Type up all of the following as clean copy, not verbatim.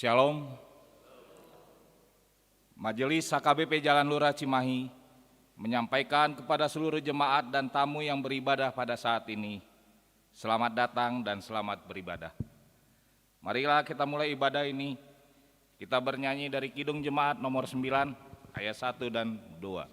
Shalom. Majelis HKBP Jalan Lurah Cimahi menyampaikan kepada seluruh jemaat dan tamu yang beribadah pada saat ini, selamat datang dan selamat beribadah. Marilah kita mulai ibadah ini. Kita bernyanyi dari Kidung Jemaat nomor 9 ayat 1 dan 2.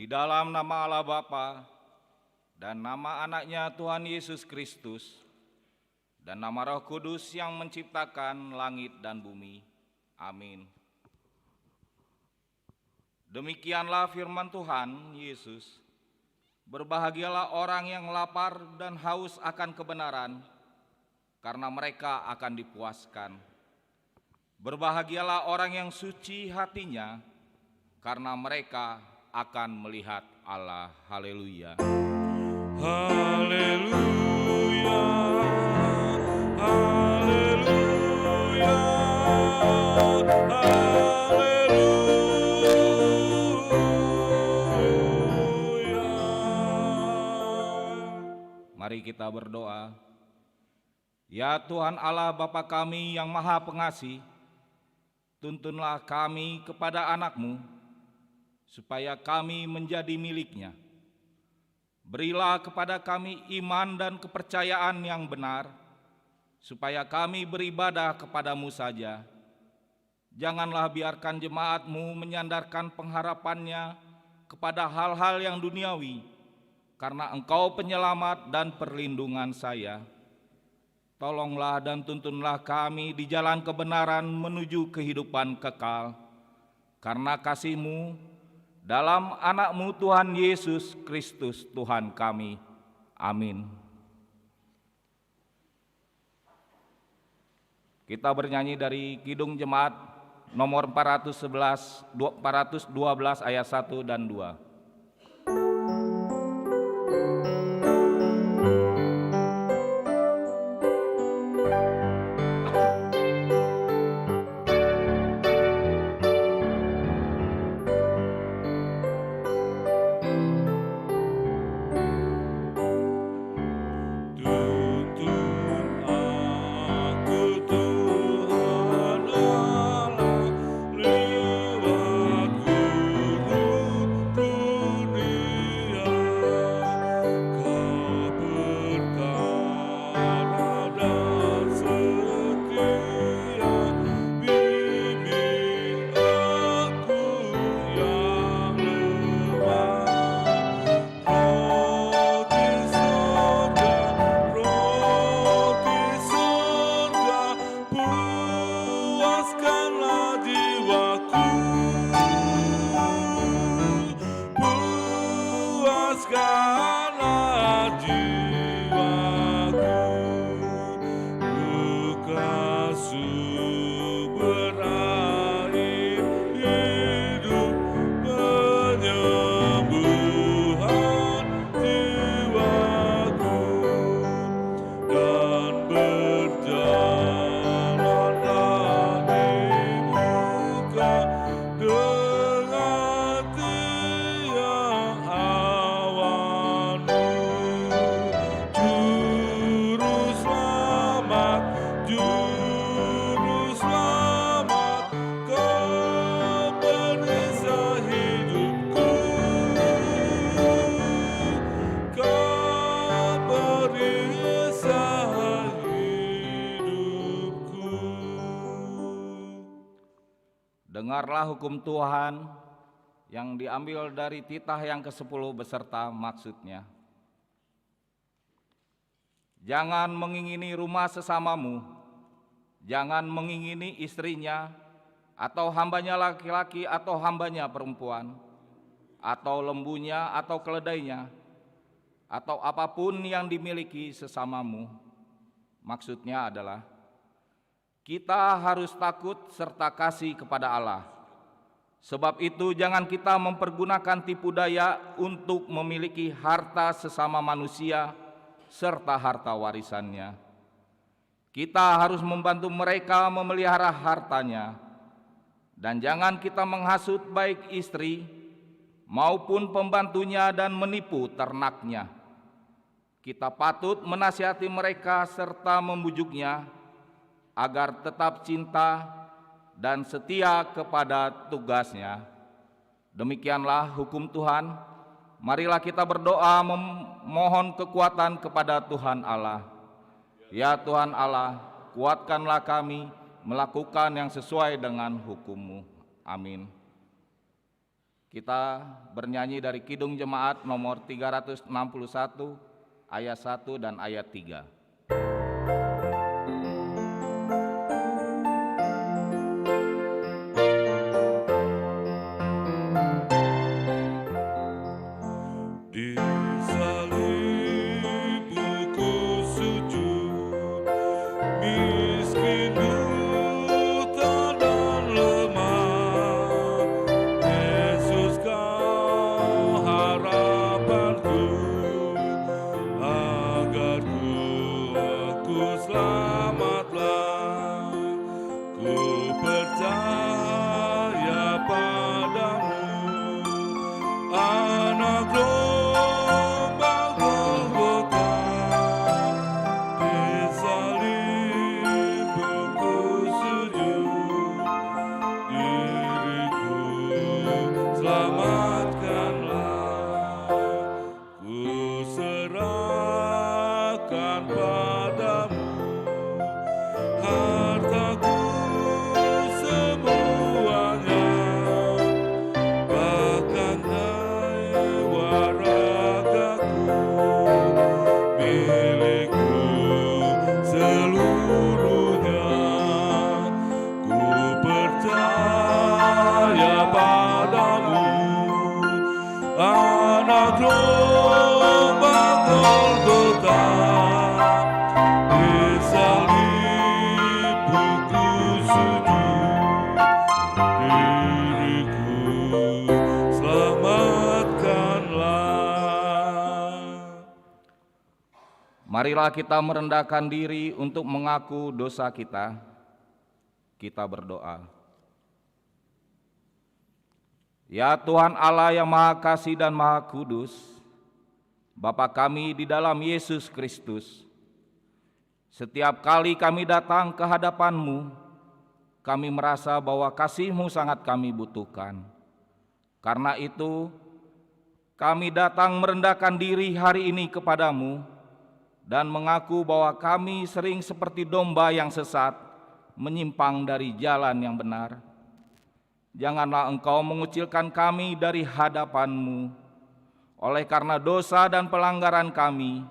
Dalam nama Allah Bapa dan nama anaknya Tuhan Yesus Kristus dan nama Roh Kudus yang menciptakan langit dan bumi. Amin. Demikianlah firman Tuhan Yesus. Berbahagialah orang yang lapar dan haus akan kebenaran, karena mereka akan dipuaskan. Berbahagialah orang yang suci hatinya, karena mereka akan melihat Allah. Haleluya. Haleluya. Haleluya. Haleluya. Mari kita berdoa. Ya Tuhan Allah Bapa kami yang Maha Pengasih, tuntunlah kami kepada anak-Mu, supaya kami menjadi milik-Nya. Berilah kepada kami iman dan kepercayaan yang benar, supaya kami beribadah kepada-Mu saja. Janganlah biarkan jemaat-Mu menyandarkan pengharapannya kepada hal-hal yang duniawi, karena Engkau penyelamat dan perlindungan saya. Tolonglah dan tuntunlah kami di jalan kebenaran menuju kehidupan kekal, karena kasih-Mu, dalam anak-Mu Tuhan Yesus Kristus Tuhan kami. Amin. Kita bernyanyi dari Kidung Jemaat nomor 412 ayat 1 dan 2. kisah hidupku. Dengarlah hukum Tuhan yang diambil dari titah yang ke-10 beserta maksudnya. Jangan mengingini rumah sesamamu, jangan mengingini istrinya, atau hambanya laki-laki atau hambanya perempuan, atau lembunya atau keledainya, atau apapun yang dimiliki sesamamu. Maksudnya adalah kita harus takut serta kasih kepada Allah. Sebab itu jangan kita mempergunakan tipu daya untuk memiliki harta sesama manusia serta harta warisannya. Kita harus membantu mereka memelihara hartanya. Dan jangan kita menghasut baik istri maupun pembantunya dan menipu ternaknya. Kita patut menasihati mereka serta membujuknya agar tetap cinta dan setia kepada tugasnya. Demikianlah hukum Tuhan. Marilah kita berdoa memohon kekuatan kepada Tuhan Allah. Ya Tuhan Allah, kuatkanlah kami melakukan yang sesuai dengan hukum-Mu. Amin. Kita bernyanyi dari Kidung Jemaat nomor 361, ayat 1 dan ayat 3. Marilah kita merendahkan diri untuk mengaku dosa kita. Kita berdoa. Ya Tuhan Allah yang Maha Kasih dan Maha Kudus, Bapa kami di dalam Yesus Kristus, setiap kali kami datang ke hadapan-Mu, kami merasa bahwa kasih-Mu sangat kami butuhkan. Karena itu, kami datang merendahkan diri hari ini kepadamu dan mengaku bahwa kami sering seperti domba yang sesat, menyimpang dari jalan yang benar. Janganlah Engkau mengucilkan kami dari hadapan-Mu oleh karena dosa dan pelanggaran kami,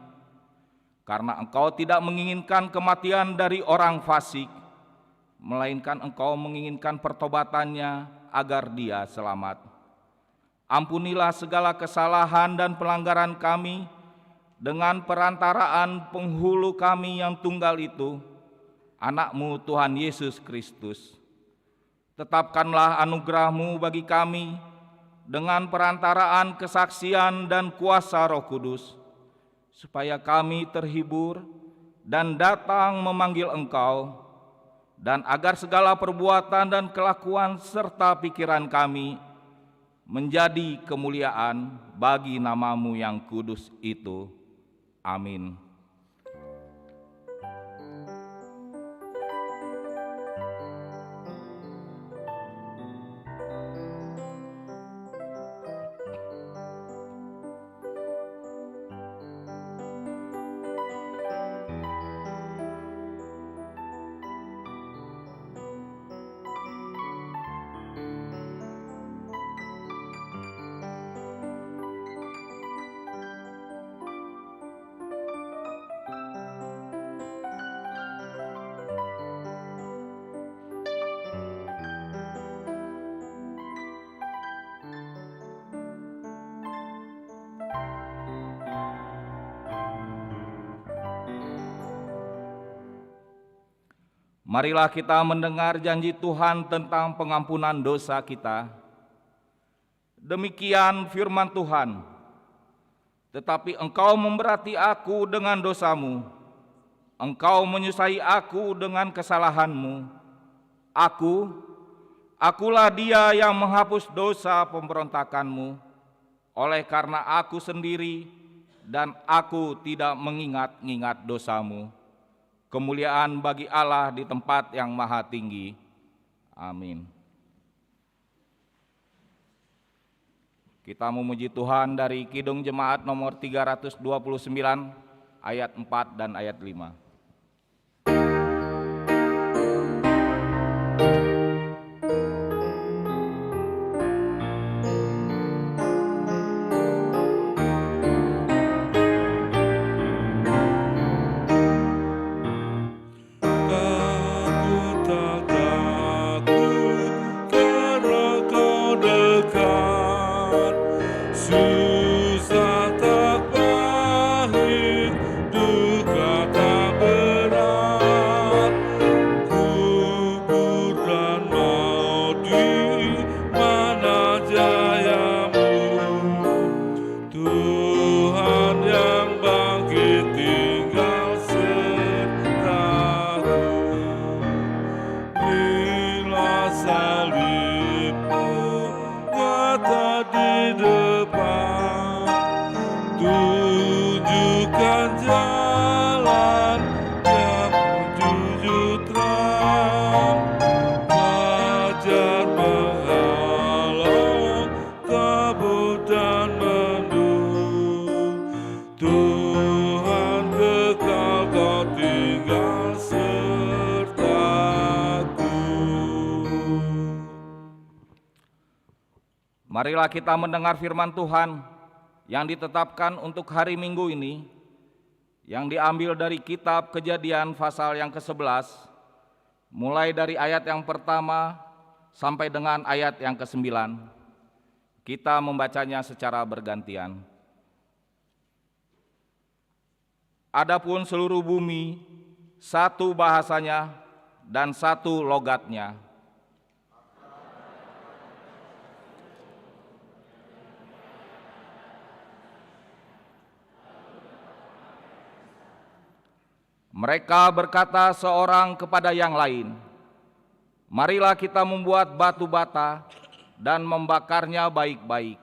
karena Engkau tidak menginginkan kematian dari orang fasik, melainkan Engkau menginginkan pertobatannya agar dia selamat. Ampunilah segala kesalahan dan pelanggaran kami dengan perantaraan penghulu kami yang tunggal itu, Anak-Mu Tuhan Yesus Kristus. Tetapkanlah anugerah-Mu bagi kami dengan perantaraan kesaksian dan kuasa Roh Kudus, supaya kami terhibur dan datang memanggil Engkau, dan agar segala perbuatan dan kelakuan serta pikiran kami menjadi kemuliaan bagi nama-Mu yang kudus itu. Amin. Marilah kita mendengar janji Tuhan tentang pengampunan dosa kita. Demikian firman Tuhan, tetapi engkau memberati aku dengan dosamu, engkau menyusahi aku dengan kesalahanmu. Akulah dia yang menghapus dosa pemberontakanmu, oleh karena aku sendiri dan aku tidak mengingat-ingat dosamu. Kemuliaan bagi Allah di tempat yang maha tinggi. Amin. Kita memuji Tuhan dari Kidung Jemaat nomor 329 ayat 4 dan ayat 5. Marilah kita mendengar firman Tuhan yang ditetapkan untuk hari Minggu ini, yang diambil dari kitab Kejadian pasal yang ke-11, mulai dari ayat yang pertama sampai dengan ayat yang ke-9. Kita membacanya secara bergantian. Adapun seluruh bumi, satu bahasanya dan satu logatnya. Mereka berkata seorang kepada yang lain, marilah kita membuat batu bata dan membakarnya baik-baik.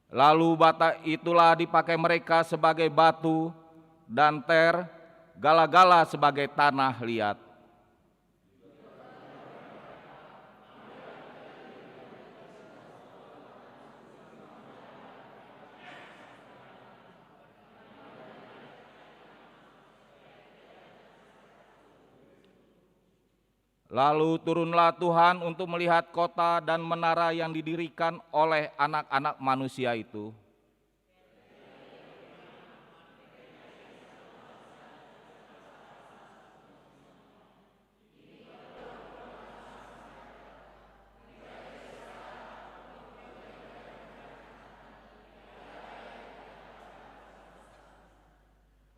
Lalu bata itulah dipakai mereka sebagai batu dan gala-gala sebagai tanah liat. Lalu turunlah Tuhan untuk melihat kota dan menara yang didirikan oleh anak-anak manusia itu.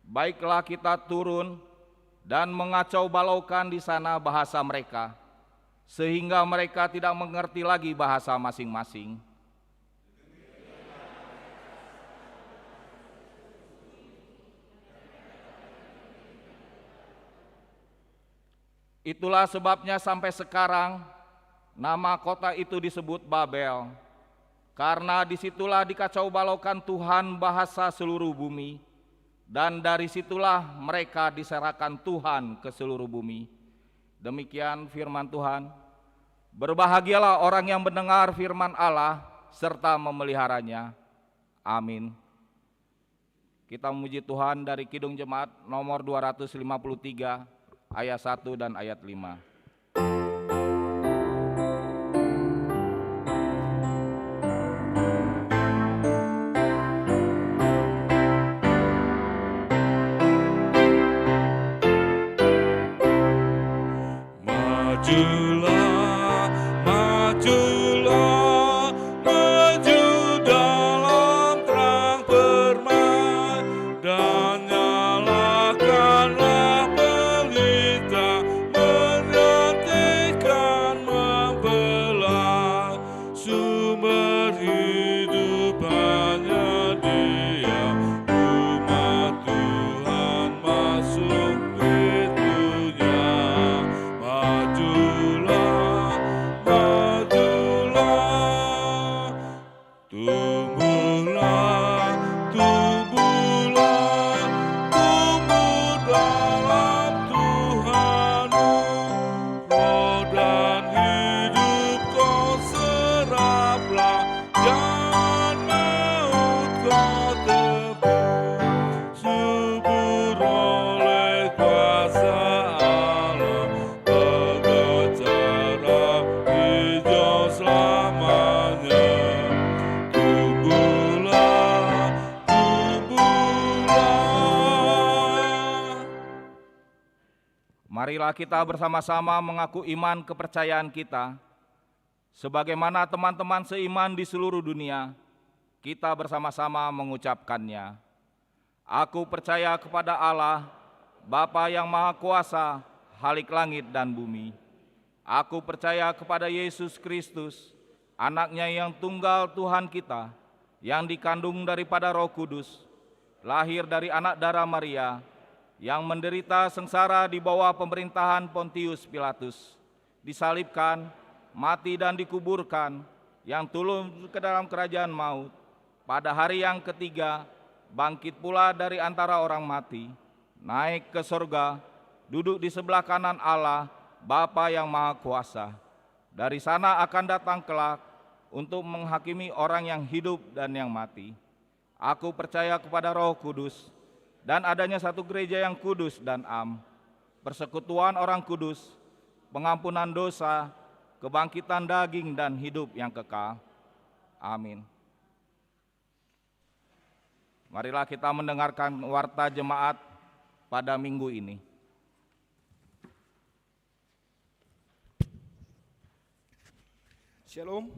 Baiklah kita turun dan mengacau balaukan di sana bahasa mereka, sehingga mereka tidak mengerti lagi bahasa masing-masing. Itulah sebabnya sampai sekarang nama kota itu disebut Babel, karena disitulah dikacau balaukan Tuhan bahasa seluruh bumi. Dan dari situlah mereka diserahkan Tuhan ke seluruh bumi. Demikian firman Tuhan. Berbahagialah orang yang mendengar firman Allah serta memeliharanya. Amin. Kita memuji Tuhan dari Kidung Jemaat nomor 253 ayat 1 dan ayat 5. Dan nyalakanlah pelita Marilah kita bersama-sama mengaku iman kepercayaan kita. Sebagaimana teman-teman seiman di seluruh dunia, kita bersama-sama mengucapkannya. Aku percaya kepada Allah, Bapa yang Maha Kuasa, Khalik langit dan bumi. Aku percaya kepada Yesus Kristus, Anaknya yang tunggal Tuhan kita, yang dikandung daripada Roh Kudus, lahir dari anak darah Maria, yang menderita sengsara di bawah pemerintahan Pontius Pilatus, disalibkan, mati dan dikuburkan, yang turun ke dalam kerajaan maut, pada hari yang ketiga bangkit pula dari antara orang mati, naik ke surga, duduk di sebelah kanan Allah, Bapa yang Maha Kuasa. Dari sana akan datang kelak untuk menghakimi orang yang hidup dan yang mati. Aku percaya kepada Roh Kudus dan adanya satu gereja yang kudus dan am, persekutuan orang kudus, pengampunan dosa, kebangkitan daging dan hidup yang kekal. Amin. Marilah kita mendengarkan warta jemaat pada minggu ini. Shalom.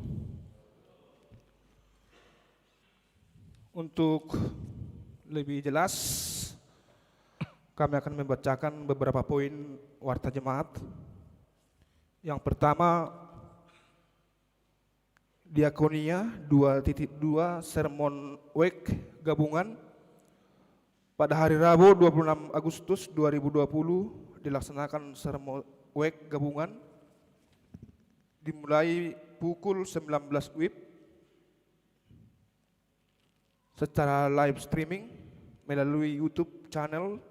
Untuk lebih jelas, kami akan membacakan beberapa poin warta jemaat. Yang pertama, Diakonia 2.2 Sermon Week gabungan pada hari Rabu 26 Agustus 2020 dilaksanakan Sermon Week gabungan dimulai pukul 19 WIB secara live streaming melalui YouTube channel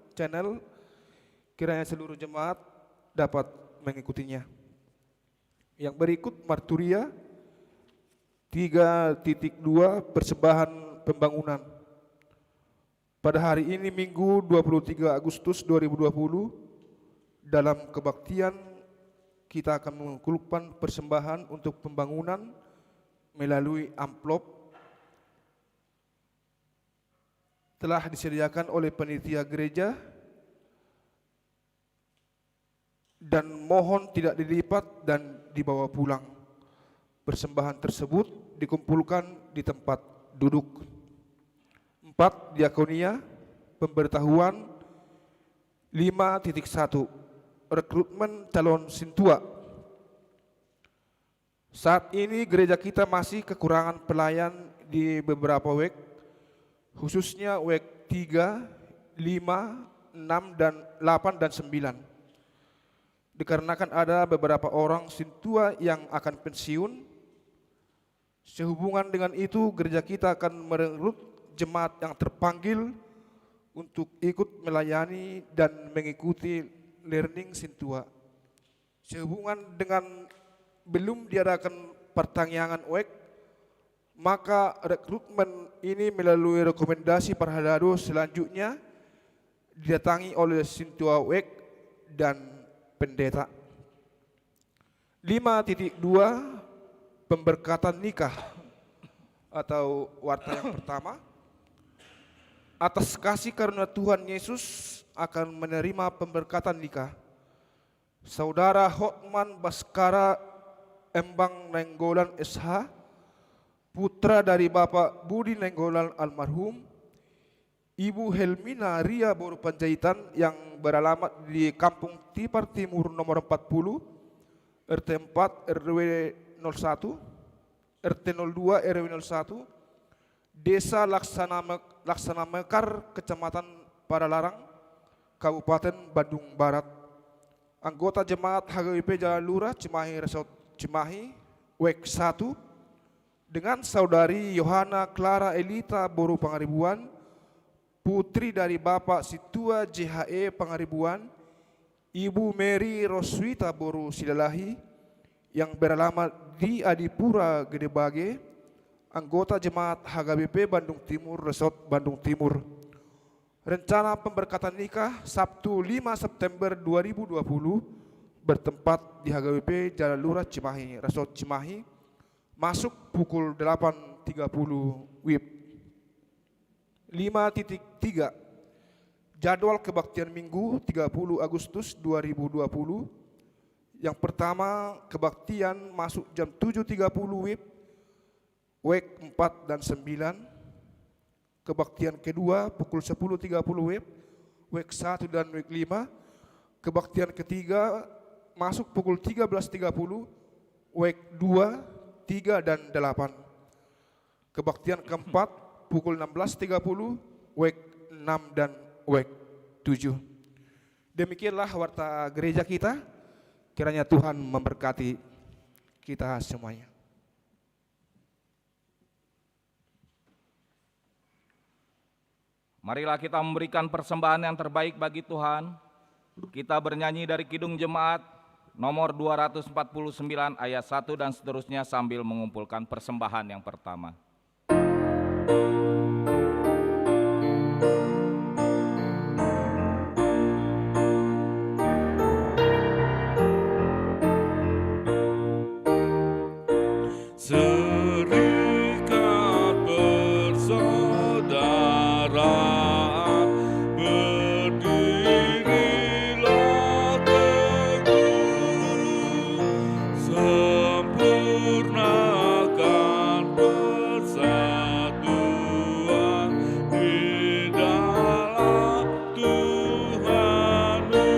kiranya seluruh jemaat dapat mengikutinya. Yang berikut Marturia 3.2 persembahan pembangunan. Pada hari ini Minggu 23 Agustus 2020 dalam kebaktian kita akan mengumpulkan persembahan untuk pembangunan melalui amplop telah disediakan oleh panitia gereja dan mohon tidak dilipat dan dibawa pulang. Persembahan tersebut dikumpulkan di tempat duduk. 4. Diakonia pemberitahuan 5.1 rekrutmen calon sintua. Saat ini gereja kita masih kekurangan pelayan di beberapa WEK, khususnya WEK 3, 5, 6, dan 8 dan 9. Dikarenakan ada beberapa orang sintua yang akan pensiun, sehubungan dengan itu gereja kita akan merekrut jemaat yang terpanggil untuk ikut melayani dan mengikuti learning sintua. Sehubungan dengan belum diadakan pertanyaan WEK, maka rekrutmen ini melalui rekomendasi Parhadado selanjutnya didatangi oleh sintua WEK dan pendeta. 5.2 pemberkatan nikah atau warta yang pertama. Atas kasih karunia Tuhan Yesus akan menerima pemberkatan nikah Saudara Hotman Baskara Embang Nenggolan SH, putra dari Bapak Budi Nenggolan almarhum, Ibu Helmina Ria Boru Panjaitan yang beralamat di Kampung Tipar Timur nomor 40, RT 4 RW 01, RT 02 RW 01, Desa Laksana Mekar, Kecamatan Padalarang, Kabupaten Bandung Barat. Anggota jemaat HGWP Jalan Lurah Cimahi Resort Cimahi WEK 1 dengan saudari Yohana Clara Elita Boru Pangaribuan, putri dari Bapak Situa JHE Pangaribuan, Ibu Mary Roswita Boru Silalahi yang beralamat di Adipura Gedebage, anggota jemaat HGBP Bandung Timur Resort Bandung Timur. Rencana pemberkatan nikah Sabtu 5 September 2020 bertempat di HGWP Jalan Lurah Cimahi Resort Cimahi, masuk pukul 8.30 WIB. 5.3 Jadwal kebaktian Minggu 30 Agustus 2020. Yang pertama, kebaktian masuk jam 7.30 WIB, WEK 4 dan 9. Kebaktian kedua pukul 10.30 WIB, WEK 1 dan WEK 5. Kebaktian ketiga masuk pukul 13.30, WEK 2, 3 dan 8. Kebaktian keempat pukul 16.30, WEK 6 dan WEK 7. Demikianlah warta gereja kita. Kiranya Tuhan memberkati kita semuanya. Marilah kita memberikan persembahan yang terbaik bagi Tuhan. Kita bernyanyi dari Kidung Jemaat nomor 249 ayat 1 dan seterusnya sambil mengumpulkan persembahan yang pertama. Serikat persaudaraan, berdirilah teguh, sempurnakan persatuan di dalam Tuhanmu.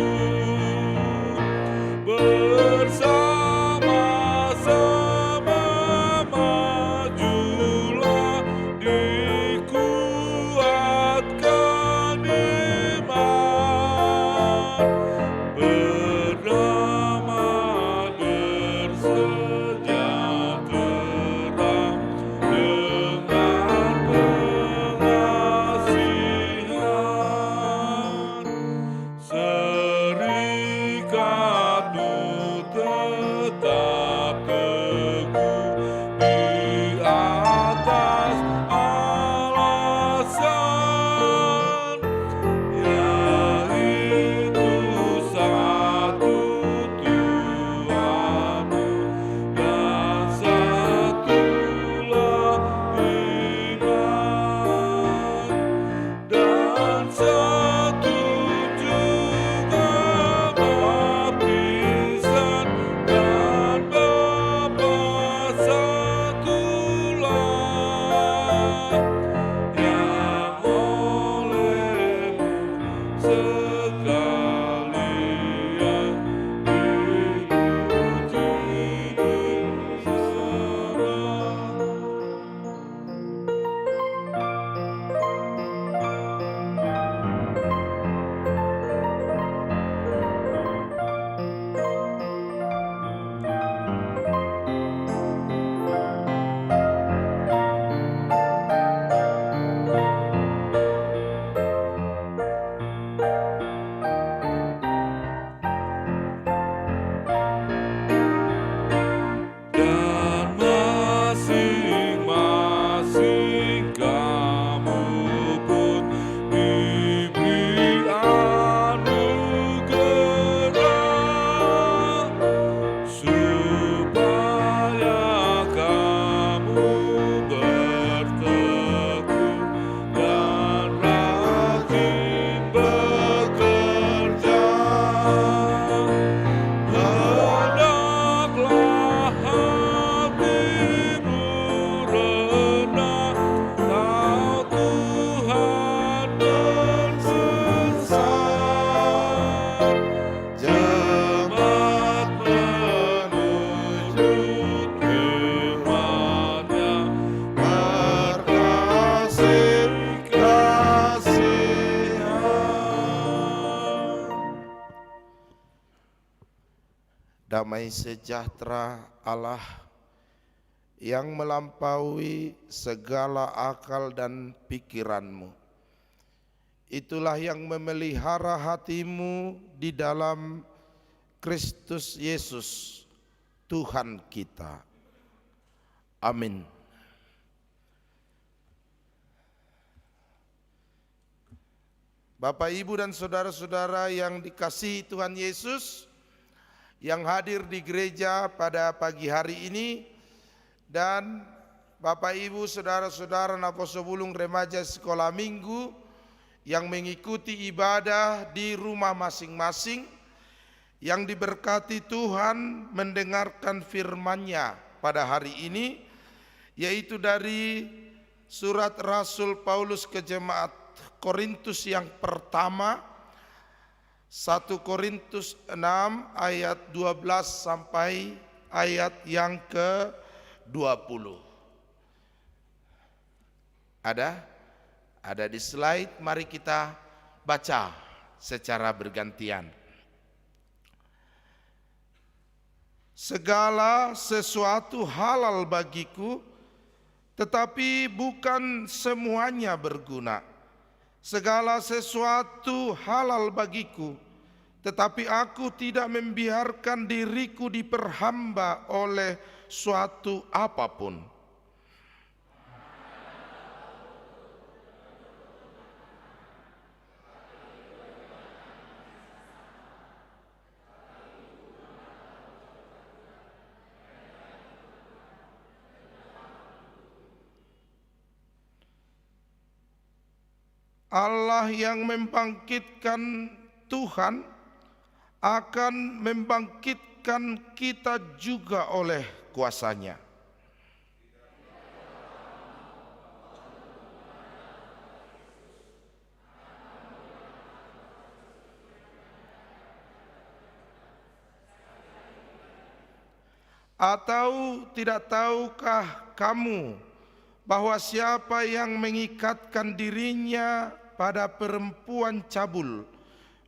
Bersama-sama majulah, dikuatkan iman, berdamai bersejahtera dengan pengasihan. Serikatmu tetap teguh di atas alasan, yaitu satu Tuhanmu dan satulah iman, dan satu juga baptisan, dan Bapa satulah, yang olehmu sekalian dipuji dan masing-masing kamu pun diberi anugerah, supaya kamu bertekun dan rajin bekerja. Hendaklah hatimu rendah, tahu Tuhan mensesat, jemaat menuju firman-Nya, berkasih-kasihan. Damai sejahtera Allah yang melampaui segala akal dan pikiranmu, itulah yang memelihara hatimu di dalam Kristus Yesus Tuhan kita. Amin. Bapak, Ibu dan saudara-saudara yang dikasihi Tuhan Yesus, yang hadir di gereja pada pagi hari ini, dan Bapak Ibu saudara-saudara Naposobulung Remaja Sekolah Minggu yang mengikuti ibadah di rumah masing-masing, yang diberkati Tuhan mendengarkan firman-Nya pada hari ini, yaitu dari surat Rasul Paulus ke jemaat Korintus yang pertama, 1 Korintus 6 ayat 12 sampai ayat yang ke-20. Ada di slide, mari kita baca secara bergantian. Segala sesuatu halal bagiku, tetapi bukan semuanya berguna. Segala sesuatu halal bagiku, tetapi aku tidak membiarkan diriku diperhamba oleh suatu apapun. Allah yang membangkitkan Tuhan akan membangkitkan kita juga oleh kuasa-Nya. Atau tidak tahukah kamu bahwa siapa yang mengikatkan dirinya pada perempuan cabul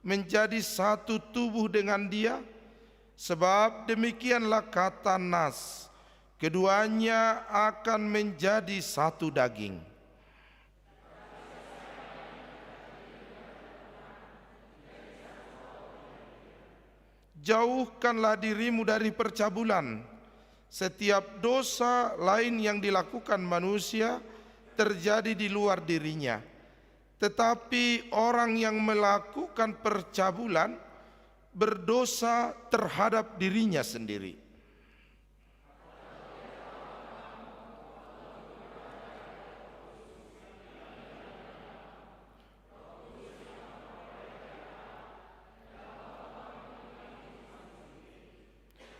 menjadi satu tubuh dengan dia? Sebab demikianlah kata Nas, keduanya akan menjadi satu daging. Jauhkanlah dirimu dari percabulan. Setiap dosa lain yang dilakukan manusia terjadi di luar dirinya. Tetapi orang yang melakukan percabulan berdosa terhadap dirinya sendiri.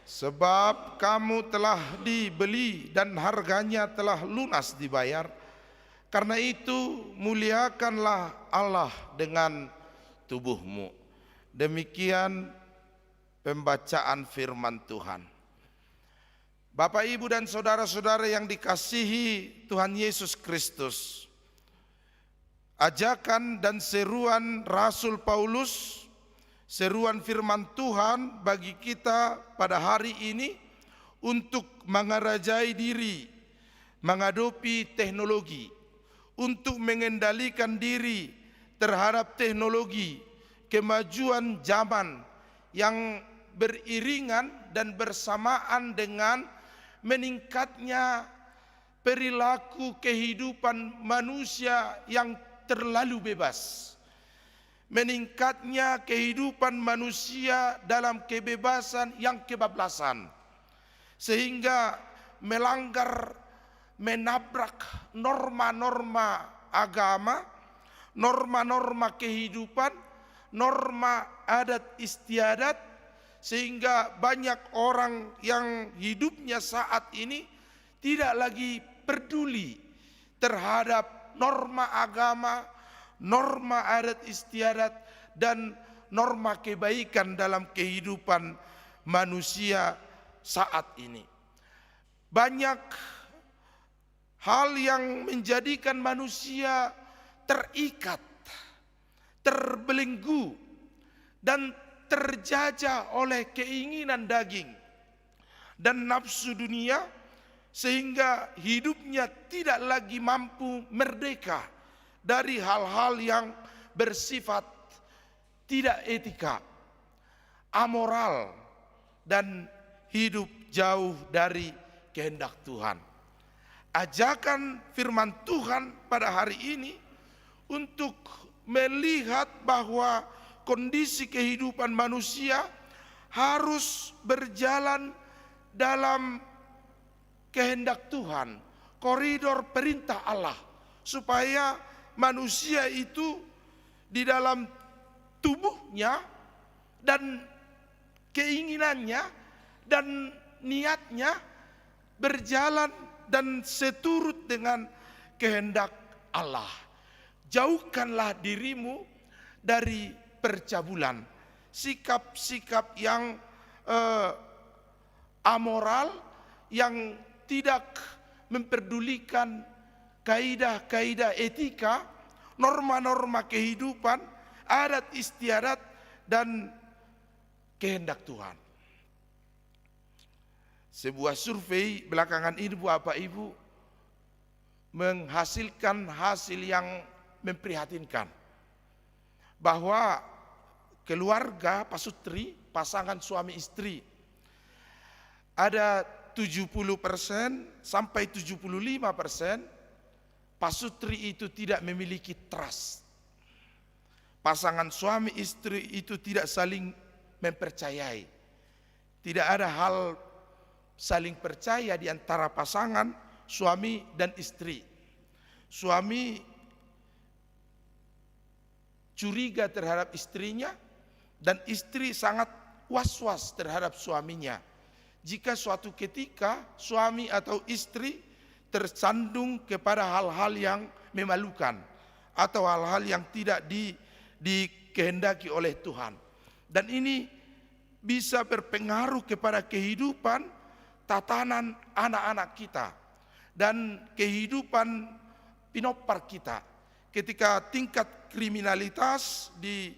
Sebab kamu telah dibeli dan harganya telah lunas dibayar. Karena itu muliakanlah Allah dengan tubuhmu. Demikian pembacaan firman Tuhan. Bapak, Ibu dan saudara-saudara yang dikasihi Tuhan Yesus Kristus, ajakan dan seruan Rasul Paulus, seruan firman Tuhan bagi kita pada hari ini untuk mengerajai diri, menghadapi teknologi, untuk mengendalikan diri terhadap teknologi, kemajuan zaman yang beriringan dan bersamaan dengan meningkatnya perilaku kehidupan manusia yang terlalu bebas. Meningkatnya kehidupan manusia dalam kebebasan yang kebablasan, sehingga menabrak norma-norma agama, norma-norma kehidupan, norma adat istiadat, sehingga banyak orang yang hidupnya saat ini tidak lagi peduli terhadap norma agama, norma adat istiadat, dan norma kebaikan dalam kehidupan manusia saat ini. Banyak hal yang menjadikan manusia terikat, terbelenggu, dan terjajah oleh keinginan daging dan nafsu dunia, sehingga hidupnya tidak lagi mampu merdeka dari hal-hal yang bersifat tidak etika, amoral, dan hidup jauh dari kehendak Tuhan. Ajakan firman Tuhan pada hari ini untuk melihat bahwa kondisi kehidupan manusia harus berjalan dalam kehendak Tuhan, koridor perintah Allah, supaya manusia itu di dalam tubuhnya dan keinginannya dan niatnya berjalan dan seturut dengan kehendak Allah. Jauhkanlah dirimu dari percabulan, sikap-sikap yang amoral, yang tidak memperdulikan kaidah-kaidah etika, norma-norma kehidupan, adat istiadat, dan kehendak Tuhan. Sebuah survei belakangan ini Bapak Ibu menghasilkan hasil yang memprihatinkan, bahwa keluarga pasutri, pasangan suami istri, ada 70% sampai 75% pasutri itu tidak memiliki trust. Pasangan suami istri itu tidak saling mempercayai. Tidak ada hal saling percaya di antara pasangan suami dan istri. Suami curiga terhadap istrinya dan istri sangat was-was terhadap suaminya. Jika suatu ketika suami atau istri tersandung kepada hal-hal yang memalukan atau hal-hal yang tidak dikehendaki oleh Tuhan. Dan ini bisa berpengaruh kepada kehidupan tatanan anak-anak kita dan kehidupan pinopar kita, ketika tingkat kriminalitas di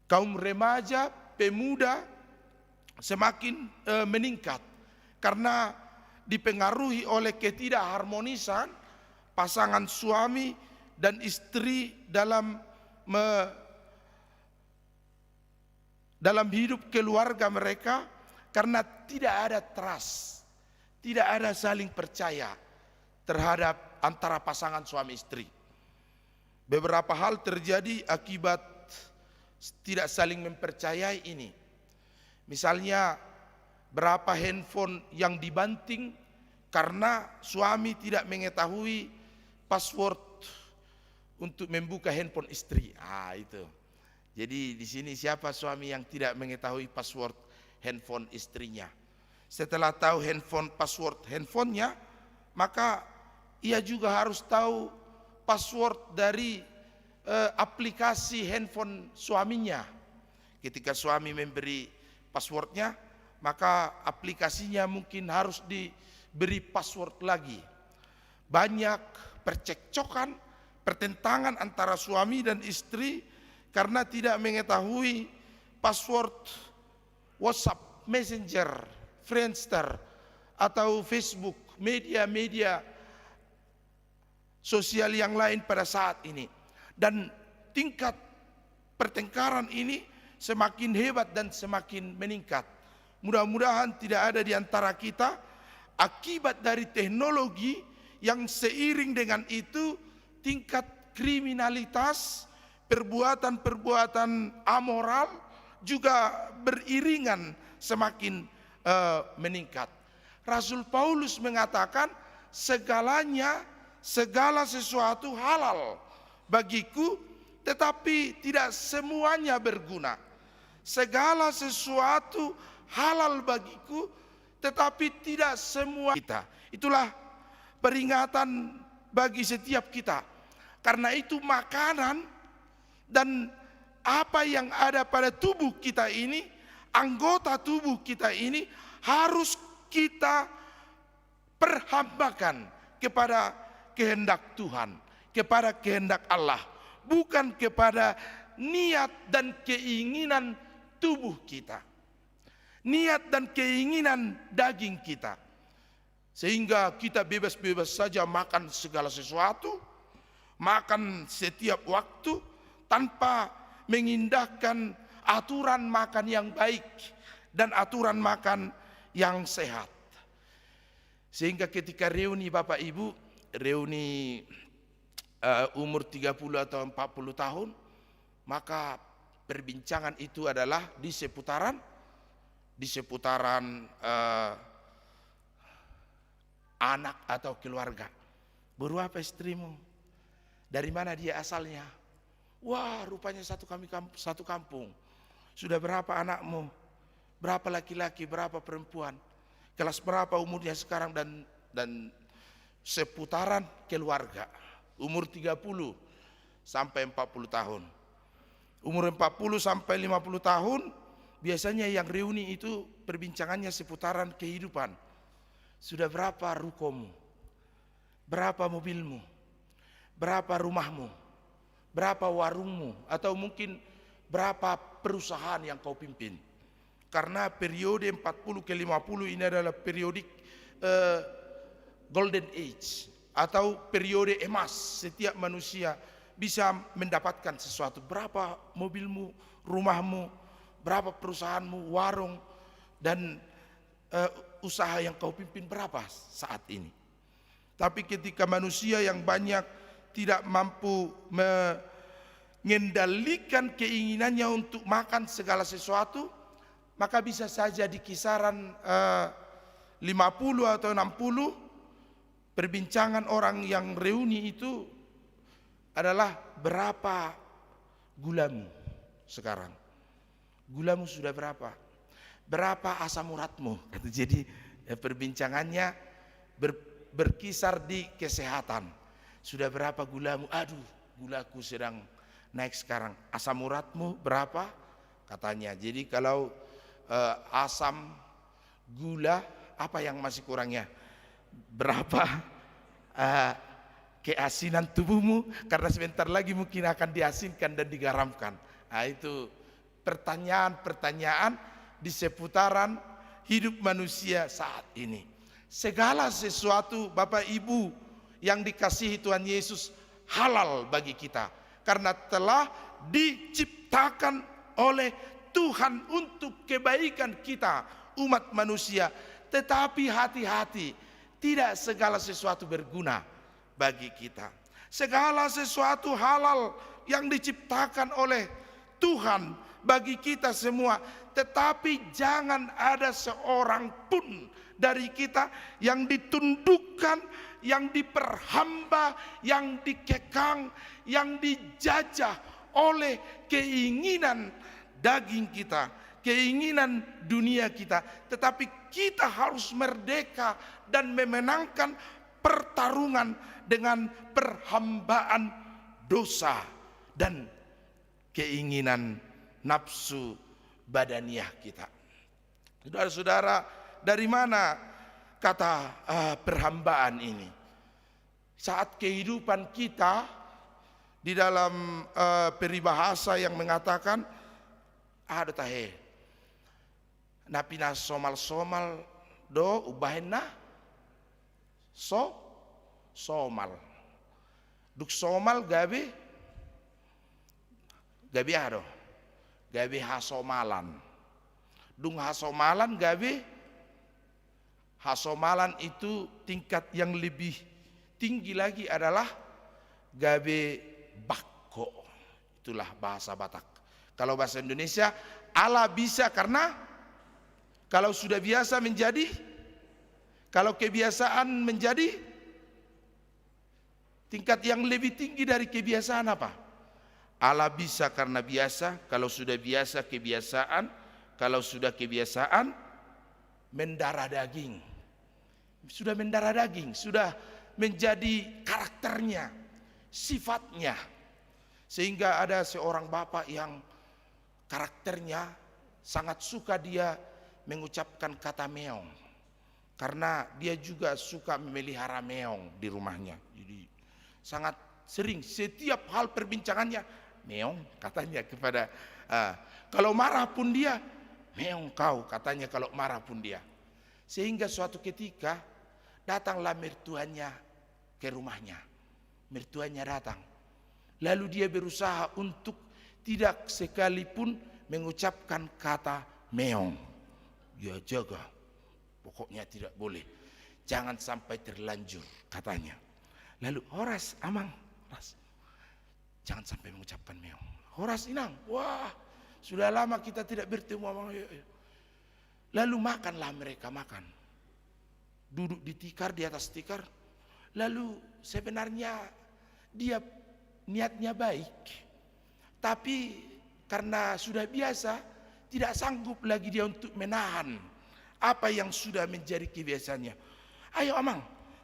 kaum remaja, pemuda semakin meningkat karena dipengaruhi oleh ketidakharmonisan pasangan suami dan istri dalam hidup keluarga mereka, karena tidak ada trust, tidak ada saling percaya terhadap antara pasangan suami istri. Beberapa hal terjadi akibat tidak saling mempercayai ini. Misalnya berapa handphone yang dibanting karena suami tidak mengetahui password untuk membuka handphone istri. Itu. Jadi di sini siapa suami yang tidak mengetahui password handphone istrinya? Setelah tahu password handphonenya, maka ia juga harus tahu password dari aplikasi handphone suaminya. Ketika suami memberi passwordnya, maka aplikasinya mungkin harus diberi password lagi. Banyak percekcokan, pertentangan antara suami dan istri karena tidak mengetahui password WhatsApp, Messenger, Friendster, atau Facebook, media-media sosial yang lain pada saat ini. Dan tingkat pertengkaran ini semakin hebat dan semakin meningkat. Mudah-mudahan tidak ada di antara kita akibat dari teknologi yang seiring dengan itu tingkat kriminalitas, perbuatan-perbuatan amoral juga beriringan semakin meningkat. Rasul Paulus mengatakan segala sesuatu halal bagiku, tetapi tidak semuanya berguna. Segala sesuatu halal bagiku, tetapi tidak semua kita. Itulah peringatan bagi setiap kita. Karena itu makanan dan apa yang ada pada tubuh kita ini, anggota tubuh kita ini harus kita perhambakan kepada kehendak Tuhan, kepada kehendak Allah, bukan kepada niat dan keinginan tubuh kita, niat dan keinginan daging kita, sehingga kita bebas-bebas saja makan segala sesuatu, makan setiap waktu tanpa mengindahkan aturan makan yang baik dan aturan makan yang sehat. Sehingga ketika reuni Bapak Ibu, reuni umur 30 atau 40 tahun, maka perbincangan itu adalah di seputaran anak atau keluarga. Berapa istrimu? Dari mana dia asalnya? Wah, rupanya satu kampung. Sudah berapa anakmu? Berapa laki-laki, berapa perempuan? Kelas berapa umurnya sekarang dan seputaran keluarga. Umur 30 sampai 40 tahun. Umur 40 sampai 50 tahun biasanya yang reuni itu perbincangannya seputaran kehidupan. Sudah berapa rukomu? Berapa mobilmu? Berapa rumahmu? Berapa warungmu? Atau mungkin berapa perusahaan yang kau pimpin? Karena periode 40 ke 50 ini adalah periode golden age atau periode emas. Setiap manusia bisa mendapatkan sesuatu. Berapa mobilmu, rumahmu, berapa perusahaanmu, warung, dan usaha yang kau pimpin berapa saat ini. Tapi ketika manusia yang banyak tidak mampu mengendalikan keinginannya untuk makan segala sesuatu, maka bisa saja di kisaran 50 atau 60 perbincangan orang yang reuni itu adalah berapa gulamu sekarang. Gulamu sudah berapa? Berapa asam uratmu? Jadi perbincangannya berkisar di kesehatan. Sudah berapa gulamu? Aduh, gulaku sedang naik sekarang. Asam uratmu berapa? Katanya. Jadi kalau asam, gula, apa yang masih kurangnya? Berapa keasinan tubuhmu? Karena sebentar lagi mungkin akan diasinkan dan digaramkan. Nah, itu pertanyaan-pertanyaan di seputaran hidup manusia saat ini. Segala sesuatu Bapak Ibu yang dikasihi Tuhan Yesus halal bagi kita. Karena telah diciptakan oleh Tuhan untuk kebaikan kita umat manusia. Tetapi hati-hati, tidak segala sesuatu berguna bagi kita. Segala sesuatu halal yang diciptakan oleh Tuhan bagi kita semua, tetapi jangan ada seorang pun dari kita yang ditundukkan, yang diperhamba, yang dikekang, yang dijajah oleh keinginan daging kita, keinginan dunia kita. Tetapi kita harus merdeka dan memenangkan pertarungan dengan perhambaan dosa dan keinginan nafsu badaniah kita. Saudara-saudara, dari mana kata perhambaan ini? Saat kehidupan kita di dalam peribahasa yang mengatakan ada tahe napina somal do ubahenna somal duk somal gabi ado gabi hasomalan dung hasomalan gabi hasomalan itu tingkat yang lebih tinggi lagi adalah gabe bakko. Itulah bahasa Batak. Kalau bahasa Indonesia ala bisa, karena kalau sudah biasa menjadi, kalau kebiasaan menjadi tingkat yang lebih tinggi dari kebiasaan apa? Ala bisa karena biasa, kalau sudah biasa kebiasaan, kalau sudah kebiasaan mendarah daging. Sudah mendarah daging, sudah menjadi karakternya, sifatnya. Sehingga ada seorang bapak yang karakternya sangat suka dia mengucapkan kata meong. Karena dia juga suka memelihara meong di rumahnya. Jadi sangat sering, setiap hal perbincangannya meong katanya kepada kalau marah pun dia meong kau katanya kalau marah pun dia. Sehingga suatu ketika datanglah mertuanya ke rumahnya. Mertuanya datang. Lalu dia berusaha untuk tidak sekalipun mengucapkan kata meong. Dia jaga. Pokoknya tidak boleh. Jangan sampai terlanjur katanya. Lalu Horas, Amang, Horas, jangan sampai mengucapkan meong. Horas, Inang, wah sudah lama kita tidak bertemu, Amang. Lalu makanlah mereka makan. Duduk di tikar, di atas tikar. Lalu sebenarnya dia niatnya baik. Tapi karena sudah biasa, tidak sanggup lagi dia untuk menahan apa yang sudah menjadi kebiasaannya. Ayo Amang,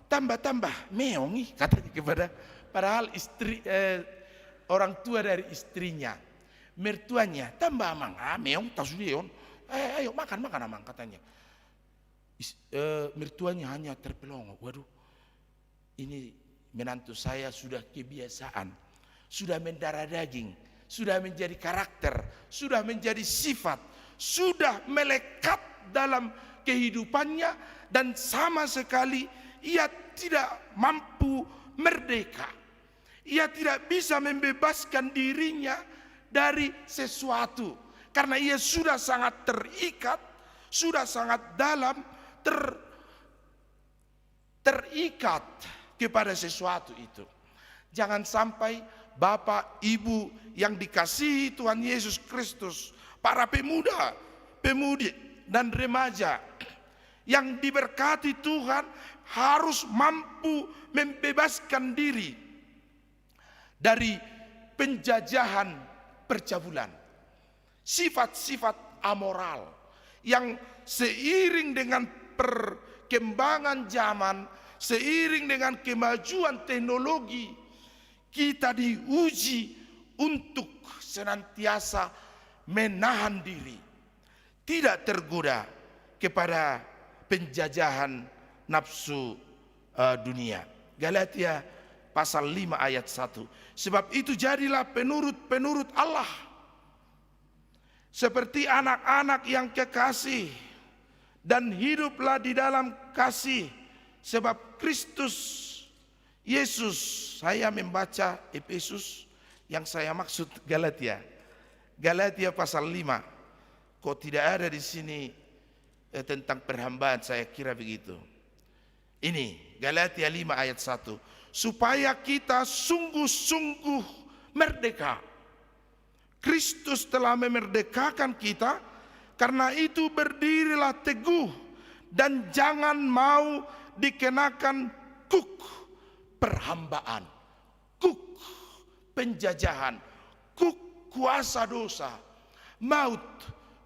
tambah-tambah meongi, katanya kepada padahal orang tua dari istrinya, mertuanya, tambah Amang, meong tasudion, ayo makan Amang, katanya. Mertuanya hanya terpelongo, waduh, ini menantu saya sudah kebiasaan, sudah mendarah daging, sudah menjadi karakter, sudah menjadi sifat, sudah melekat dalam kehidupannya, dan sama sekali ia tidak mampu merdeka. Ia tidak bisa membebaskan dirinya dari sesuatu, karena ia sudah sangat terikat, sudah sangat dalam terikat kepada sesuatu itu. Jangan sampai Bapak, Ibu yang dikasihi Tuhan Yesus Kristus, para pemuda, pemudi dan remaja yang diberkati Tuhan, harus mampu membebaskan diri dari penjajahan percabulan, sifat-sifat amoral yang seiring dengan perkembangan zaman, seiring dengan kemajuan teknologi, kita diuji untuk senantiasa menahan diri, tidak tergoda kepada penjajahan nafsu dunia. Galatia pasal 5 ayat 1. Sebab itu jadilah penurut Allah seperti anak-anak yang kekasih, dan hiduplah di dalam kasih, sebab Kristus Yesus, saya membaca Efesus, yang saya maksud Galatia. Galatia pasal 5. Kok tidak ada di sini tentang perhambaan, saya kira begitu. Ini Galatia 5 ayat 1. Supaya kita sungguh-sungguh merdeka. Kristus telah memerdekakan kita, karena itu berdirilah teguh dan jangan mau dikenakan kuk perhambaan, kuk penjajahan, kuk kuasa dosa, maut,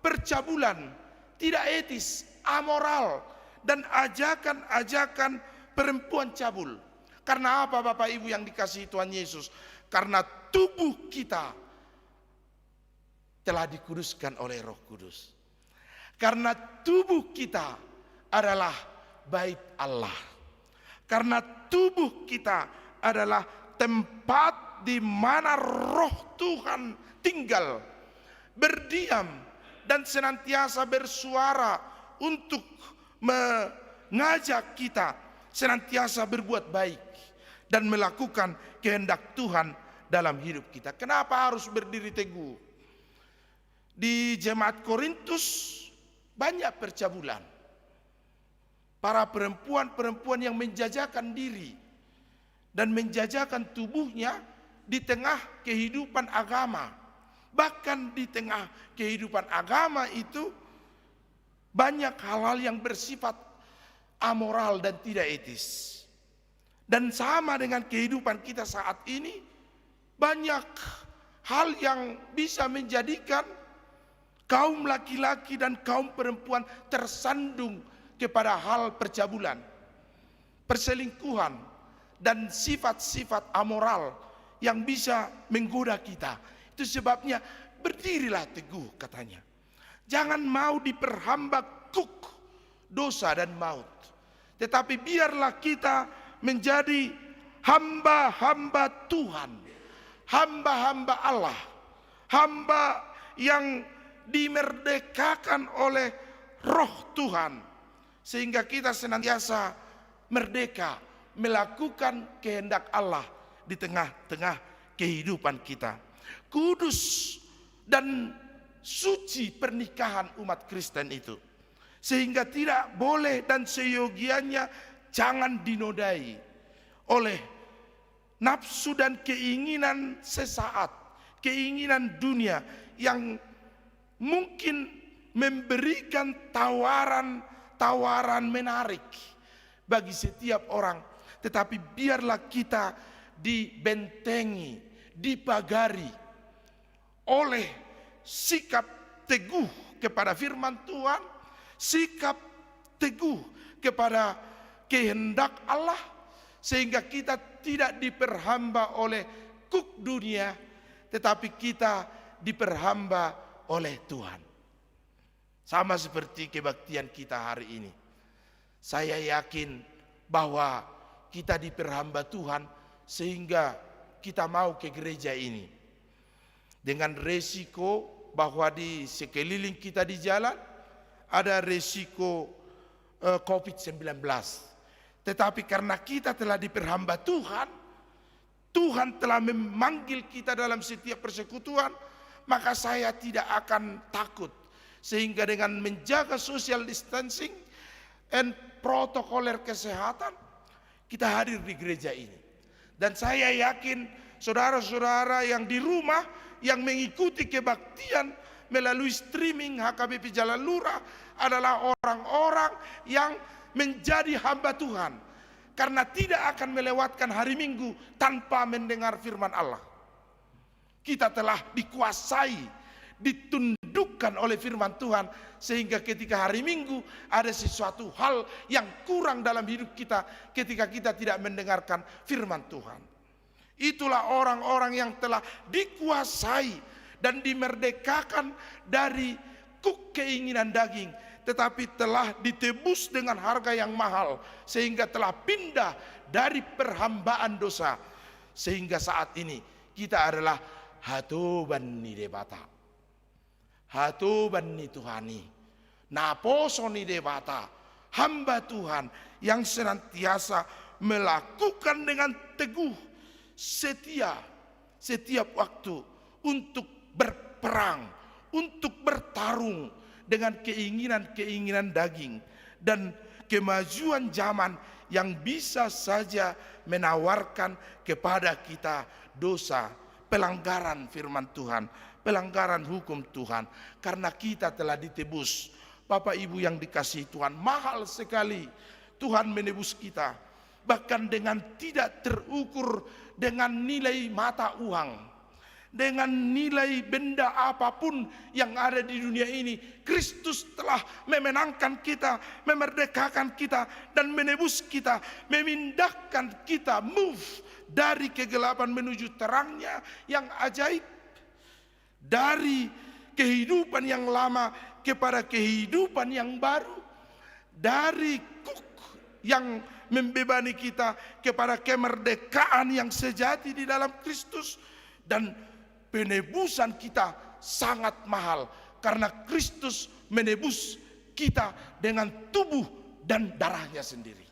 percabulan, tidak etis, amoral, dan ajakan-ajakan perempuan cabul. Karena apa Bapak Ibu yang dikasihi Tuhan Yesus? Karena tubuh kita telah dikuduskan oleh Roh Kudus. Karena tubuh kita adalah bait Allah. Karena tubuh kita adalah tempat di mana Roh Tuhan tinggal, berdiam, dan senantiasa bersuara untuk mengajak kita senantiasa berbuat baik dan melakukan kehendak Tuhan dalam hidup kita. Kenapa harus berdiri teguh? Di jemaat Korintus banyak percabulan. Para perempuan-perempuan yang menjajakan diri dan menjajakan tubuhnya di tengah kehidupan agama. Bahkan di tengah kehidupan agama itu banyak hal-hal yang bersifat amoral dan tidak etis. Dan sama dengan kehidupan kita saat ini, banyak hal yang bisa menjadikan kaum laki-laki dan kaum perempuan tersandung kepada hal percabulan, perselingkuhan, dan sifat-sifat amoral yang bisa menggoda kita. Itu sebabnya berdirilah teguh, katanya. Jangan mau diperhamba kuk dosa dan maut, tetapi biarlah kita menjadi hamba-hamba Tuhan, hamba-hamba Allah, hamba yang dimerdekakan oleh Roh Tuhan, sehingga kita senantiasa merdeka melakukan kehendak Allah di tengah-tengah kehidupan kita. Kudus dan suci pernikahan umat Kristen itu, sehingga tidak boleh dan seyogianya jangan dinodai oleh nafsu dan keinginan sesaat, keinginan dunia yang mungkin memberikan tawaran menarik bagi setiap orang. Tetapi biarlah kita dibentengi, dipagari oleh sikap teguh kepada firman Tuhan, sikap teguh kepada kehendak Allah, sehingga kita tidak diperhamba oleh kuk dunia, tetapi kita diperhamba oleh Tuhan. Sama seperti kebaktian kita hari ini. Saya yakin bahwa kita diperhamba Tuhan sehingga kita mau ke gereja ini. Dengan resiko bahwa di sekeliling kita di jalan ada resiko COVID-19. Tetapi karena kita telah diperhamba Tuhan, Tuhan telah memanggil kita dalam setiap persekutuan, maka saya tidak akan takut. Sehingga dengan menjaga social distancing dan protokoler kesehatan, kita hadir di gereja ini. Dan saya yakin saudara-saudara yang di rumah yang mengikuti kebaktian melalui streaming HKBP Jalan Lurah adalah orang-orang yang menjadi hamba Tuhan, karena tidak akan melewatkan hari Minggu tanpa mendengar firman Allah. Kita telah dikuasai, ditundukkan oleh firman Tuhan, sehingga ketika hari Minggu ada sesuatu hal yang kurang dalam hidup kita ketika kita tidak mendengarkan firman Tuhan. Itulah orang-orang yang telah dikuasai dan dimerdekakan dari keinginan daging, tetapi telah ditebus dengan harga yang mahal, sehingga telah pindah dari perhambaan dosa, sehingga saat ini kita adalah hatoban ni debata, hatoban ni Tuhani, naposo ni debata, hamba Tuhan yang senantiasa melakukan dengan teguh setia setiap waktu untuk berperang, untuk bertarung dengan keinginan-keinginan daging dan kemajuan zaman yang bisa saja menawarkan kepada kita dosa, pelanggaran firman Tuhan, pelanggaran hukum Tuhan. Karena kita telah ditebus. Bapak Ibu yang dikasihi Tuhan, mahal sekali Tuhan menebus kita, bahkan dengan tidak terukur dengan nilai mata uang, dengan nilai benda apapun yang ada di dunia ini. Kristus telah memenangkan kita, memerdekakan kita, dan menebus kita, memindahkan kita, move dari kegelapan menuju terangnya yang ajaib, dari kehidupan yang lama kepada kehidupan yang baru, dari kuk yang membebani kita kepada kemerdekaan yang sejati di dalam Kristus. Dan penebusan kita sangat mahal, karena Kristus menebus kita dengan tubuh dan darahnya sendiri,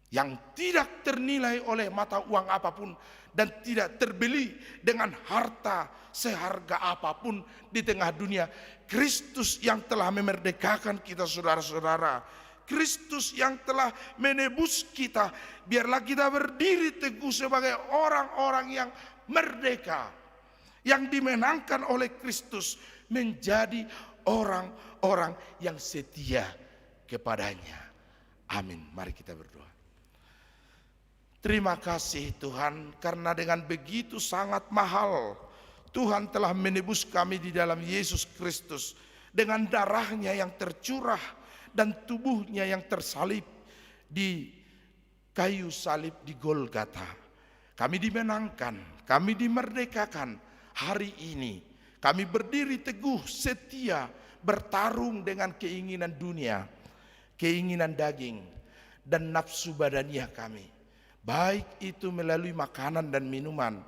yang tidak ternilai oleh mata uang apapun dan tidak terbeli dengan harta seharga apapun di tengah dunia. Kristus yang telah memerdekakan kita, saudara-saudara. Kristus yang telah menebus kita. Biarlah kita berdiri teguh sebagai orang-orang yang merdeka, yang dimenangkan oleh Kristus, menjadi orang-orang yang setia kepadanya. Amin. Mari kita berdoa. Terima kasih Tuhan, karena dengan begitu sangat mahal Tuhan telah menebus kami di dalam Yesus Kristus, dengan darahnya yang tercurah dan tubuhnya yang tersalib di kayu salib di Golgota. Kami dimenangkan, kami dimerdekakan. Hari ini kami berdiri teguh, setia, bertarung dengan keinginan dunia, keinginan daging, dan nafsu badaniah kami. Baik itu melalui makanan dan minuman,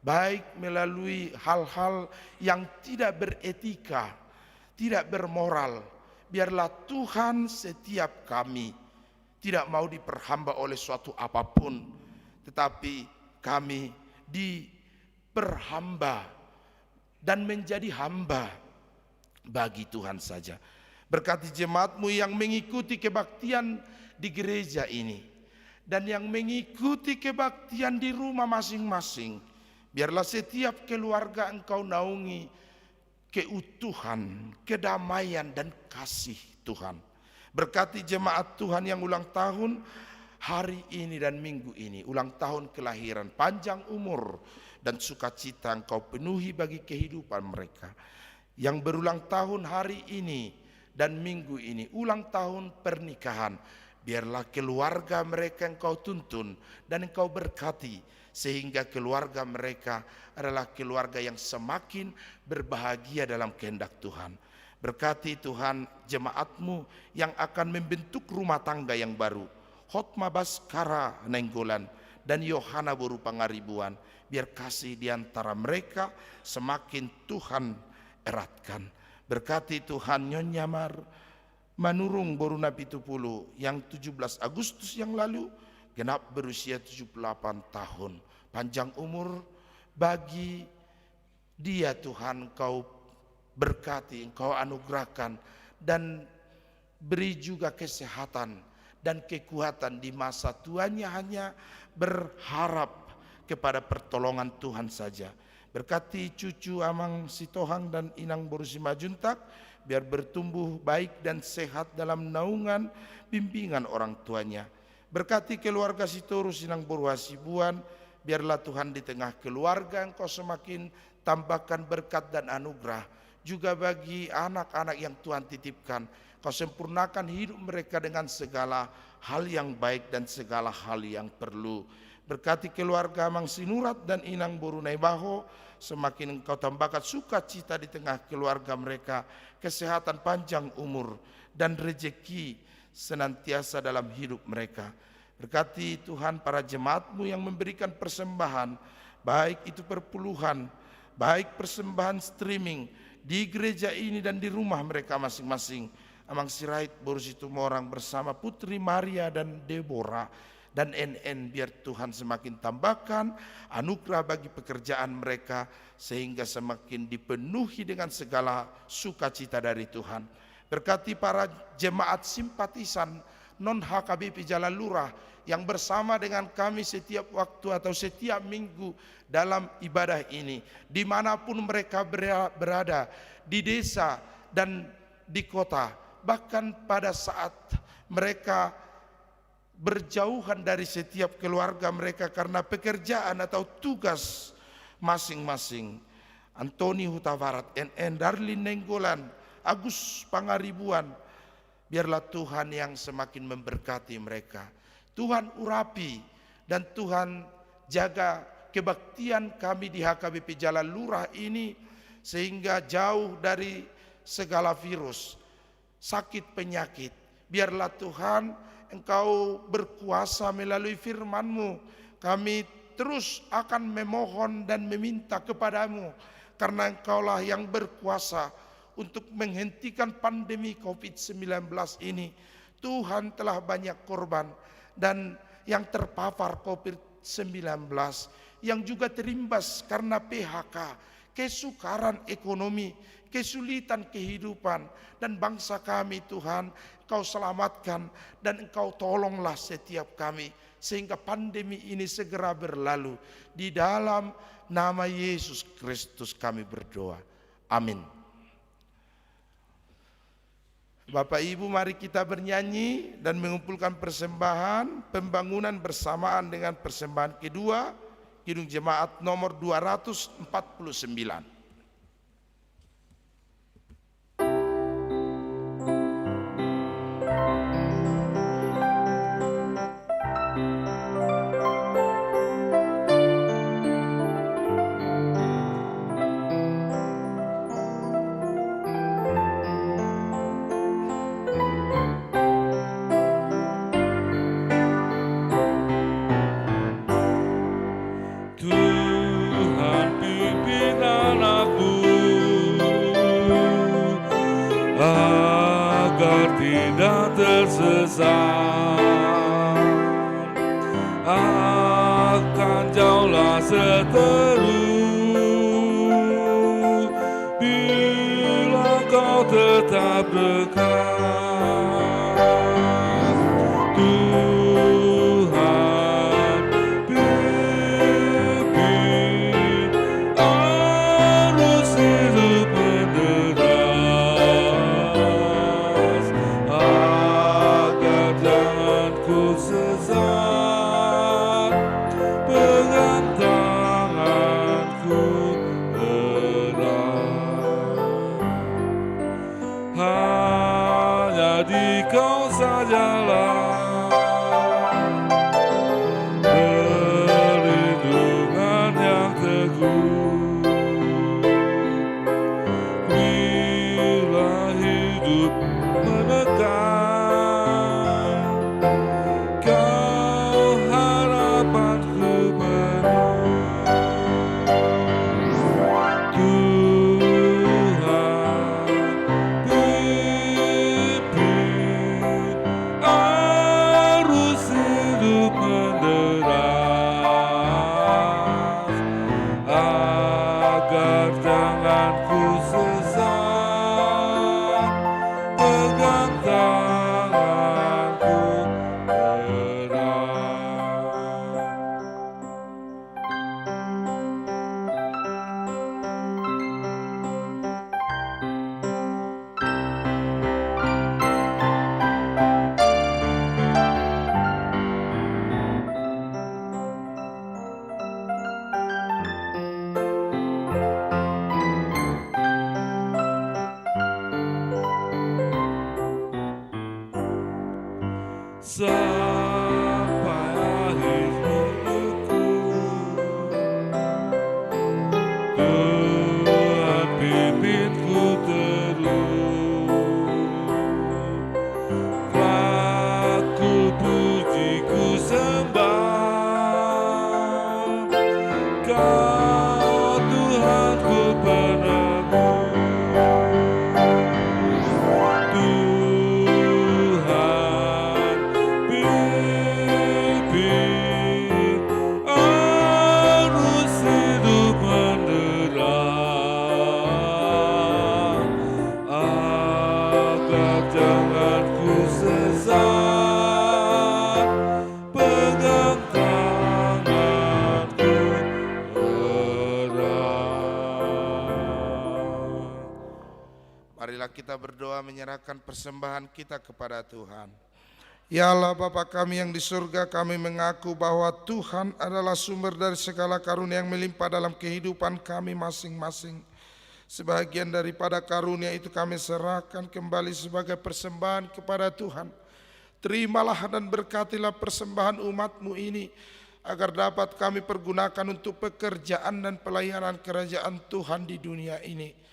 baik melalui hal-hal yang tidak beretika, tidak bermoral. Biarlah Tuhan setiap kami tidak mau diperhamba oleh suatu apapun, tetapi kami diperhamba dan menjadi hamba bagi Tuhan saja. Berkati jemaat-Mu yang mengikuti kebaktian di gereja ini, dan yang mengikuti kebaktian di rumah masing-masing. Biarlah setiap keluarga Engkau naungi keutuhan, kedamaian, dan kasih Tuhan. Berkati jemaat Tuhan yang ulang tahun hari ini dan minggu ini, ulang tahun kelahiran, panjang umur dan sukacita Engkau penuhi bagi kehidupan mereka. Yang berulang tahun hari ini dan minggu ini, ulang tahun pernikahan, biarlah keluarga mereka Engkau tuntun dan Engkau berkati, sehingga keluarga mereka adalah keluarga yang semakin berbahagia dalam kehendak Tuhan. Berkati Tuhan jemaat-Mu yang akan membentuk rumah tangga yang baru, Hotma Baskara Nenggolan dan Yohana Boru Pangaribuan. Biar kasih di antara mereka semakin Tuhan eratkan. Berkati Tuhan Nyonya Mar Manurung Boru Nabi Tupulu yang 17 Agustus yang lalu genap berusia 78 tahun. Panjang umur bagi dia Tuhan, Engkau berkati, Engkau anugerahkan, dan beri juga kesehatan dan kekuatan di masa tuanya hanya berharap kepada pertolongan Tuhan saja. Berkati cucu Amang Sitohang dan Inang Borusi Majuntak, biar bertumbuh baik dan sehat dalam naungan bimbingan orang tuanya. Berkati keluarga Sitoru Sinang Boru Hasibuan, biarlah Tuhan di tengah keluarga Engkau semakin tambahkan berkat dan anugerah. Juga bagi anak-anak yang Tuhan titipkan, Kau sempurnakan hidup mereka dengan segala hal yang baik dan segala hal yang perlu. Berkati keluarga Mang Sinurat dan Inang Boru Naibaho, semakin Engkau tambahkan sukacita di tengah keluarga mereka, kesehatan panjang umur dan rezeki senantiasa dalam hidup mereka. Berkati Tuhan para jemaat-Mu yang memberikan persembahan, baik itu perpuluhan, baik persembahan streaming di gereja ini dan di rumah mereka masing-masing. Amang Sirait Boru Situmorang bersama Putri Maria dan Deborah dan NN, biar Tuhan semakin tambahkan anugerah bagi pekerjaan mereka sehingga semakin dipenuhi dengan segala sukacita dari Tuhan. Berkati para jemaat simpatisan non HKBP Jalan Lurah yang bersama dengan kami setiap waktu atau setiap minggu dalam ibadah ini, dimanapun mereka berada, di desa dan di kota, bahkan pada saat mereka berjauhan dari setiap keluarga mereka karena pekerjaan atau tugas masing-masing. Antoni Hutabarat, NN, Darlin Nenggolan, Agus Pangaribuan, biarlah Tuhan yang semakin memberkati mereka. Tuhan urapi dan Tuhan jaga kebaktian kami di HKBP Jalan Lurah ini sehingga jauh dari segala virus, sakit penyakit. Biarlah Tuhan Engkau berkuasa melalui firman-Mu. Kami terus akan memohon dan meminta kepadamu karena Engkaulah yang berkuasa untuk menghentikan pandemi COVID-19 ini. Tuhan telah banyak korban dan yang terpapar COVID-19, yang juga terimbas karena PHK, kesukaran ekonomi, kesulitan kehidupan, dan bangsa kami Tuhan Engkau selamatkan dan Engkau tolonglah setiap kami sehingga pandemi ini segera berlalu. Di dalam nama Yesus Kristus kami berdoa, amin. Bapak Ibu, mari kita bernyanyi dan mengumpulkan persembahan pembangunan bersamaan dengan persembahan kedua Kidung Jemaat nomor 249. Tuhan pimpin anakku agar tidak tersesat, akan jauhlah seteru bila kau tetap dekat. Sesat, pegang tangan Marilah kita berdoa menyerahkan persembahan kita kepada Tuhan. Ya Allah Bapa kami yang di surga, kami mengaku bahwa Tuhan adalah sumber dari segala karunia yang melimpah dalam kehidupan kami masing-masing. Sebagian daripada karunia itu kami serahkan kembali sebagai persembahan kepada Tuhan. Terimalah dan berkatilah persembahan umat-Mu ini, agar dapat kami pergunakan untuk pekerjaan dan pelayanan kerajaan Tuhan di dunia ini.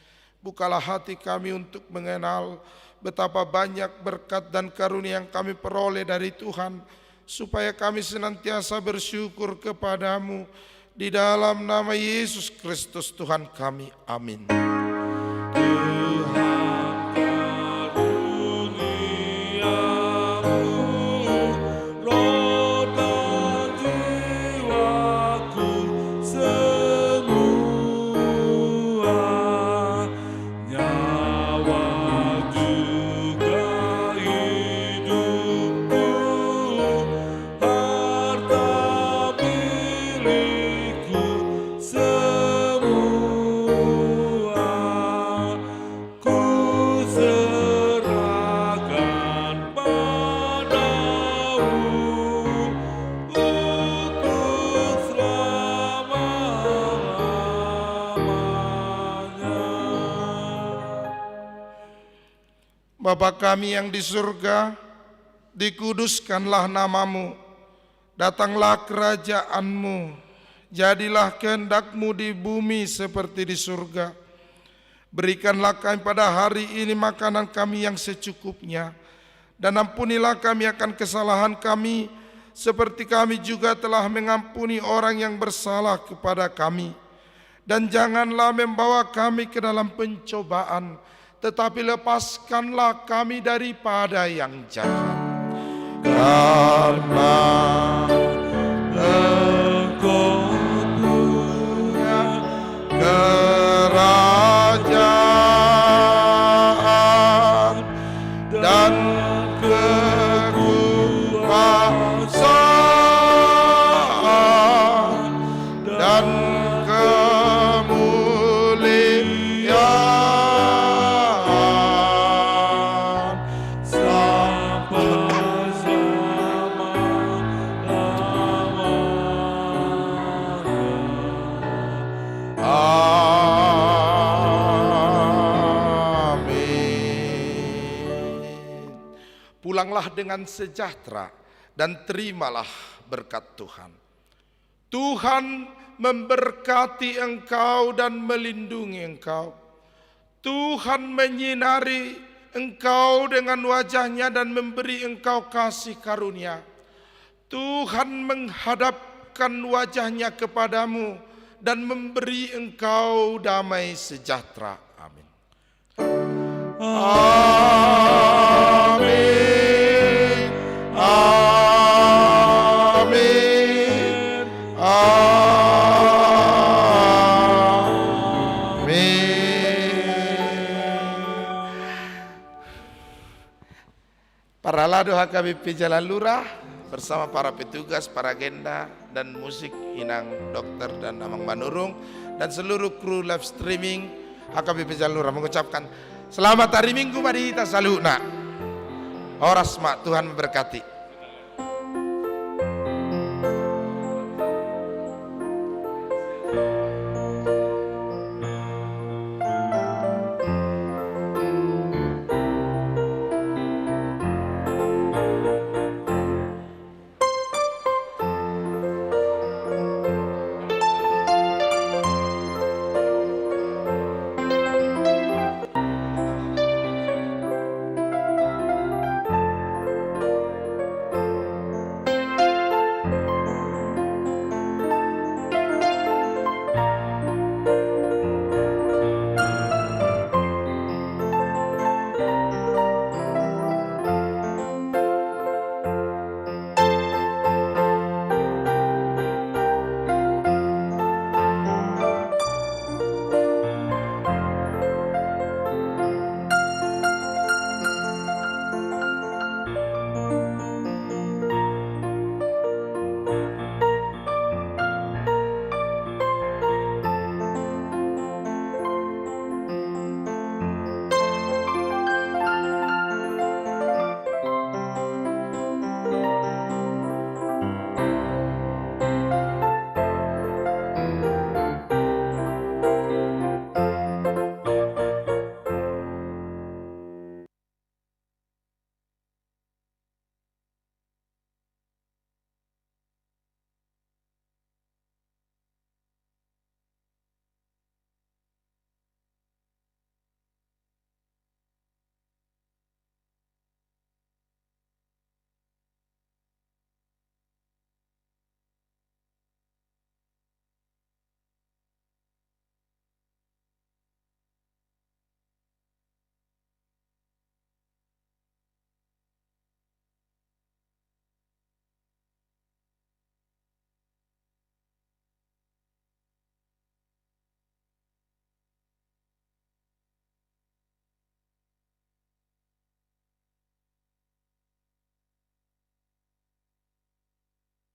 Bukalah hati kami untuk mengenal betapa banyak berkat dan karunia yang kami peroleh dari Tuhan, supaya kami senantiasa bersyukur kepadamu. Di dalam nama Yesus Kristus Tuhan kami, amin. Bapa kami yang di surga, dikuduskanlah namamu, datanglah kerajaanmu, jadilah kehendak-Mu di bumi seperti di surga. Berikanlah kami pada hari ini makanan kami yang secukupnya, dan ampunilah kami akan kesalahan kami, seperti kami juga telah mengampuni orang yang bersalah kepada kami. Dan janganlah membawa kami ke dalam pencobaan, tetapi lepaskanlah kami daripada yang jahat. Karena Engkau punya kerajaan dan kekuasaan dan pulanglah dengan sejahtera dan terimalah berkat Tuhan. Tuhan memberkati engkau dan melindungi engkau. Tuhan menyinari engkau dengan wajah-Nya dan memberi engkau kasih karunia. Tuhan menghadapkan wajah-Nya kepadamu dan memberi engkau damai sejahtera. Amin. Amin. Amin. Paralah doa KBP Jalan Lurah bersama para petugas, para agenda dan musik Inang Dokter dan Amang Manurung dan seluruh kru live streaming HKBP Jalan Lurah mengucapkan selamat hari Minggu mari kita saluna. Oras mak Tuhan memberkati.